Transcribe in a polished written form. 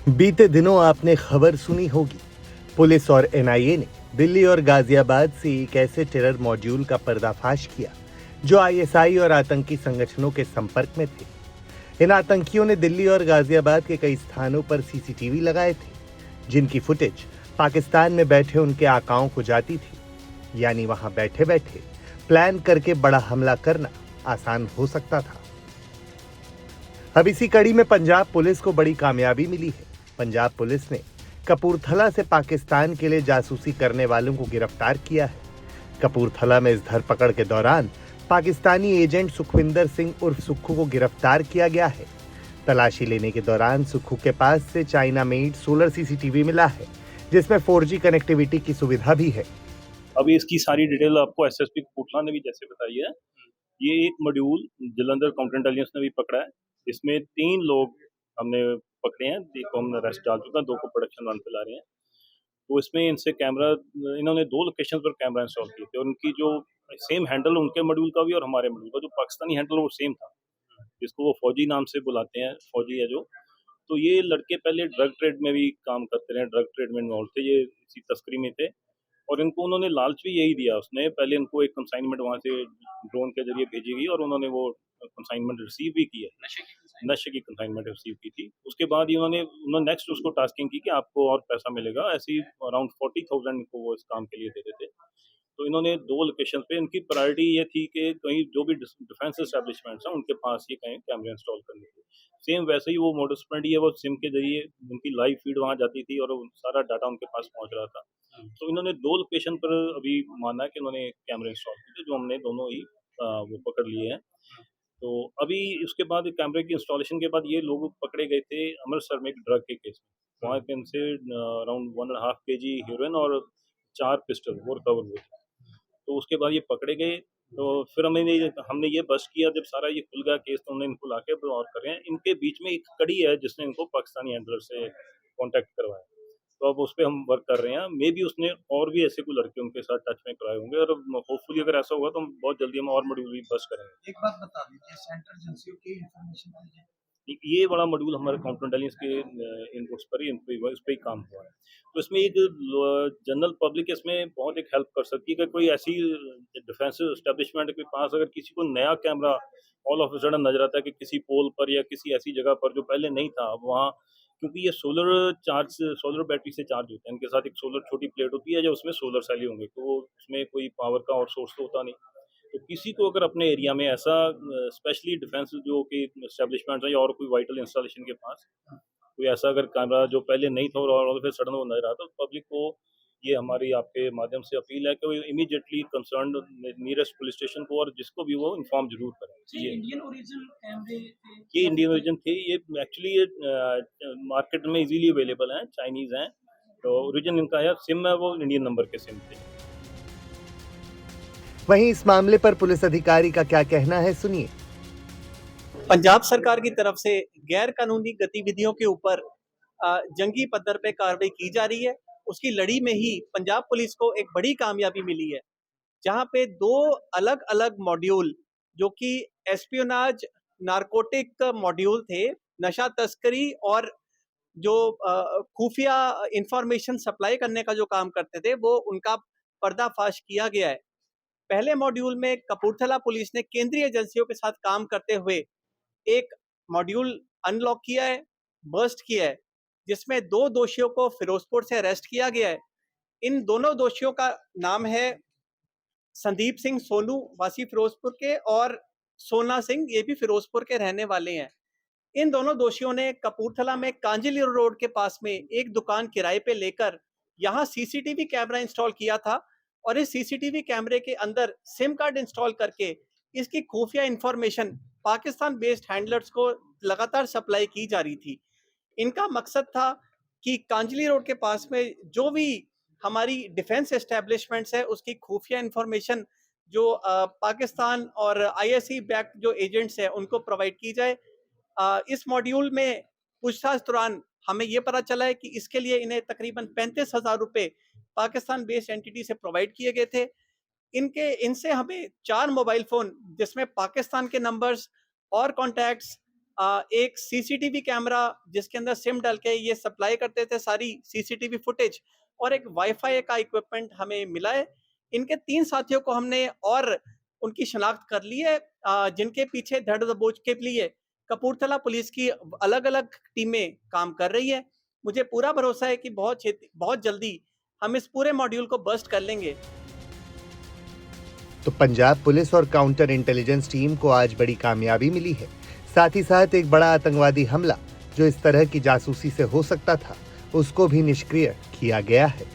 बीते दिनों आपने खबर सुनी होगी। पुलिस और एनआईए ने दिल्ली और गाजियाबाद से एक ऐसे टेरर मॉड्यूल का पर्दाफाश किया जो आईएसआई और आतंकी संगठनों के संपर्क में थे। इन आतंकियों ने दिल्ली और गाजियाबाद के कई स्थानों पर सीसीटीवी लगाए थे, जिनकी फुटेज पाकिस्तान में बैठे उनके आकाओं को जाती थी। यानी वहां बैठे बैठे प्लान करके बड़ा हमला करना आसान हो सकता था। अब इसी कड़ी में पंजाब पुलिस को बड़ी कामयाबी मिली है। पंजाब पुलिस ने कपूरथला से पाकिस्तान के लिए जासूसी करने वालों को गिरफ्तार किया है। कपूरथला में इस धरपकड़ के दौरान पाकिस्तानी एजेंट सुखविंदर सिंह उर्फ सुक्खू को गिरफ्तार किया गया है। तलाशी लेने के दौरान सुक्खू के पास से चाइना मेड सोलर सीसीटीवी मिला है, जिसमें 4G कनेक्टिविटी की सुविधा भी है। अभी इसकी सारी डिटेल आपको एसएसपी कपूरथला ने भी जैसे बताई है। ये एक मॉड्यूल जलंधर काउंटर इंटेलिजेंस ने भी पकड़ा है। इसमें 3 लोग हमने पकड़े हैं, 1 को हमने अरेस्ट डाल चुका है, 2 को प्रोडक्शन रन पे ला रहे हैं। तो इसमें इनसे कैमरा, इन्होंने 2 लोकेशन पर कैमरा इंस्टॉल किए थे और उनकी जो सेम हैंडल उनके मॉड्यूल का भी और हमारे मॉड्यूल का जो पाकिस्तानी हैंडल वो सेम था, जिसको वो फौजी नाम से बुलाते हैं, फौजी है जो। तो ये लड़के पहले ड्रग ट्रेड में भी काम करते रहे, ड्रग ट्रेड में इन्वॉल्व थे, ये इसी तस्करी में थे। और इनको उन्होंने लालच भी यही दिया, उसने पहले इनको एक कंसाइनमेंट वहाँ से ड्रोन के जरिए भेजी गई और उन्होंने वो कंसाइनमेंट रिसीव भी की है, नशे की कंसाइनमेंट रिसीव की थी। उसके बाद ही उन्होंने नेक्स्ट उसको टास्किंग की कि आपको और पैसा मिलेगा, ऐसे ही अराउंड 40,000 को वो इस काम के लिए दे देते। तो इन्होंने 2 लोकेशन पे, इनकी प्रायोरिटी ये थी कि कहीं जो भी डिफेंस एस्टेब्लिशमेंट्स हैं उनके पास ये कहीं कैमरे इंस्टॉल करने थे। सेम वैसे ही वो मोडस ऑपरेंडी है, वो सिम के जरिए उनकी लाइव फीड वहाँ जाती थी और सारा डाटा उनके पास पहुँच रहा था। तो इन्होंने 2 लोकेशन पर अभी माना है कि उन्होंने कैमरे इंस्टॉल किए थे, जो हमने दोनों ही वो पकड़ लिए हैं। तो अभी उसके बाद कैमरे की इंस्टॉलेशन के बाद ये लोग पकड़े गए थे अमृतसर में एक ड्रग के केस में। वहाँ पे इनसे अराउंड 1.5 केजी हेरोइन और 4 पिस्टल वो रिकवर हुए थे। तो उसके बाद ये पकड़े गए। तो फिर हमने ये बस्ट किया, जब सारा ये खुल गया केस तो हमने इनको लाके और कर रहे हैं। इनके बीच में एक कड़ी है जिसने इनको पाकिस्तानी हैंडलर से कांटेक्ट करवाया। तो अब उस पे हम वर्क कर रहे हैं। मे बी उसने और भी ऐसे कोई लड़के उनके साथ टच में कराए होंगे और होपफुली अगर ऐसा होगा तो हम बहुत जल्दी हम और मॉड्यूल भी बस्ट करेंगे। एक बात बता दीजिए, सेंट्रल एजेंसियों की इंफॉर्मेशन दीजिए। ये बड़ा मॉड्यूल हमारे काउंटर इंटेलिजेंस के इनपुट्स पर ही इस पे ही काम हुआ है। तो इसमें एक जनरल पब्लिक इसमें बहुत एक हेल्प कर सकती है कि कोई ऐसी डिफेंस एस्टेब्लिशमेंट के पास अगर किसी को नया camera all of a sudden नजर आता है कि किसी पोल पर या किसी ऐसी जगह पर जो पहले नहीं था, अब वहाँ क्योंकि ये सोलर बैटरी से चार्ज होते हैं, इनके साथ एक सोलर छोटी प्लेट होती है जो उसमें सोलर सेल ही होंगे, तो उसमें कोई पावर का और सोर्स तो होता नहीं। तो किसी को अगर अपने एरिया में ऐसा स्पेशली डिफेंस जो कि एस्टेब्लिशमेंट है या और कोई वाइटल इंस्टॉलेशन के पास कोई ऐसा अगर कैमरा जो पहले नहीं था और फिर सडन वो नजर आता, तो पब्लिक को ये हमारी आपके माध्यम से अपील है कि वो immediately concern nearest police station को और जिसको भी वो इन्फॉर्म जरूर करें। ये इंडियन ओरिजिन कैमरे थे? ये इंडियन ओरिजिन थे, ये एक्चुअली ये मार्केट में इजीली अवेलेबल हैं, चाइनीज हैं। तो ओरिजिन इनका है, सिम है वो इंडियन नंबर के सिम थे। वहीं इस मामले पर पुलिस अधिकारी का क्या कहना है, सुनिए। पंजाब सरकार की तरफ से गैर कानूनी गतिविधियों के ऊपर जंगी पद्धर पे कार्रवाई की जा रही है। उसकी लड़ी में ही पंजाब पुलिस को एक बड़ी कामयाबी मिली है, जहां पे 2 अलग अलग मॉड्यूल जो कि एस्पियोनाज नारकोटिक मॉड्यूल थे, नशा तस्करी और जो खुफिया इंफॉर्मेशन सप्लाई करने का जो काम करते थे, वो उनका पर्दाफाश किया गया है। पहले मॉड्यूल में कपूरथला पुलिस ने केंद्रीय एजेंसियों के साथ काम करते हुए एक मॉड्यूल अनलॉक किया है, बर्स्ट किया है, जिसमें 2 दोषियों को फिरोजपुर से अरेस्ट किया गया है। इन दोनों दोषियों का नाम है संदीप सिंह सोनू, वासी फिरोजपुर के, और सोना सिंह, ये भी फिरोजपुर के रहने वाले हैं। इन दोनों दोषियों ने कपूरथला में कांजिली रोड के पास में एक दुकान किराए पे लेकर यहाँ सीसीटीवी कैमरा इंस्टॉल किया था और इस सीसीटीवी कैमरे के अंदर सिम कार्ड इंस्टॉल करके इसकी खुफिया इंफॉर्मेशन पाकिस्तान बेस्ड हैंडलर्स को लगातार सप्लाई की जा रही थी। इनका मकसद था कि कांजली रोड के पास में जो भी हमारी डिफेंस एस्टेब्लिशमेंट्स है उसकी खुफिया इंफॉर्मेशन जो पाकिस्तान और आईएसई बैक्ड जो एजेंट्स हैं उनको प्रोवाइड की जाए। इस मॉड्यूल में पूछताछ दौरान हमें यह पता चला है कि इसके लिए इन्हें तकरीबन 35,000 रुपए पाकिस्तान बेस्ड एंटिटी से प्रोवाइड किए गए थे। इनसे हमें 4 मोबाइल फोन जिसमें पाकिस्तान के नंबर्स और कॉन्टैक्ट्स एक सीसीटीवी कैमरा जिसके अंदर सिम डाल के ये सप्लाई करते थे सारी सीसीटीवी फुटेज, और एक वाईफाई का इक्विपमेंट हमें मिला है। इनके 3 साथियों को हमने और उनकी शनाख्त कर ली है, जिनके पीछे धड़ दबोच के लिए कपूरथला पुलिस की अलग-अलग टीमें काम कर रही है। मुझे पूरा भरोसा है कि बहुत जल्दी हम इस पूरे मॉड्यूल को बस्ट कर लेंगे। तो पंजाब पुलिस और काउंटर इंटेलिजेंस टीम को आज बड़ी कामयाबी मिली है। साथ ही साथ एक बड़ा आतंकवादी हमला जो इस तरह की जासूसी से हो सकता था, उसको भी निष्क्रिय किया गया है।